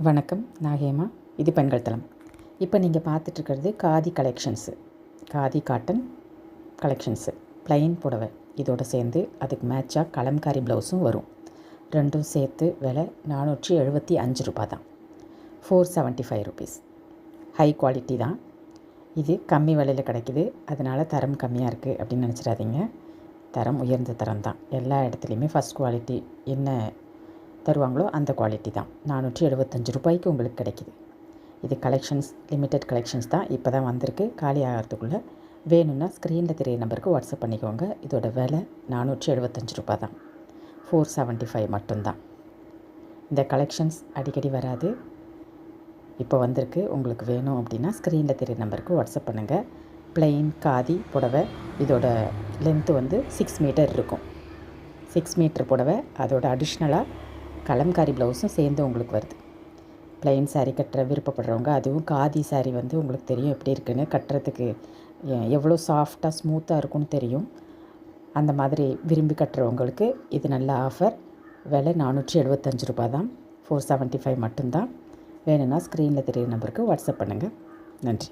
வணக்கம், நான் ஹேமா. இது பெண்கள் தளம். இப்போ நீங்கள் பார்த்துட்ருக்கிறது khadi collections, khadi cotton collections, plain புடவை இதோடு சேர்ந்து அதுக்கு மேட்சாக கலம்காரி ப்ளவுஸும் வரும். ரெண்டும் சேர்த்து விலை 475 ரூபா தான், 475 ருபீஸ். ஹை குவாலிட்டி தான் இது, கம்மி விலையில் கிடைக்குது. அதனால் தரம் கம்மியாக இருக்குது அப்படின்னு நினச்சிடாதீங்க. தரம் உயர்ந்த தரம் தான். எல்லா இடத்துலையுமே ஃபஸ்ட் குவாலிட்டி என்ன தருவாங்களோ அந்த குவாலிட்டி தான். 475 ரூபாய்க்கு உங்களுக்கு கிடைக்கிது. இது கலெக்ஷன்ஸ், லிமிட்டட் கலெக்ஷன்ஸ் தான். இப்போ தான் வந்திருக்கு. காலி ஆகிறதுக்குள்ளே வேணும்னா ஸ்க்ரீனில் தெரிய நம்பருக்கு வாட்ஸ்அப் பண்ணிக்கோங்க. இதோட விலை 475 ரூபா தான், 475 மட்டும்தான். இந்த கலெக்ஷன்ஸ் அடிக்கடி வராது, இப்போ வந்திருக்கு. உங்களுக்கு வேணும் அப்படின்னா ஸ்க்ரீனில் தெரிய நம்பருக்கு வாட்ஸ்அப் பண்ணுங்கள். ப்ளைன் காதி புடவை, இதோட லென்த்து வந்து 6 மீட்டர் இருக்கும். 6 மீட்டர் புடவை, அதோட அடிஷ்னலாக கலம்காரி ப்ளவுஸும் சேர்ந்து உங்களுக்கு வருது. ப்ளைன் சாரீ கட்டுற விருப்பப்படுறவங்க, அதுவும் காதி சாரீ வந்து உங்களுக்கு தெரியும் எப்படி இருக்குன்னு, கட்டுறதுக்கு எவ்வளோ சாஃப்டாக ஸ்மூத்தாக இருக்கும்னு தெரியும். அந்த மாதிரி விரும்பி கட்டுறவங்களுக்கு இது நல்ல ஆஃபர். விலை 475 ரூபா தான், 475 மட்டும்தான். வேணும்னா ஸ்க்ரீனில் தெரியுற நம்பருக்கு வாட்ஸ்அப் பண்ணுங்கள். நன்றி.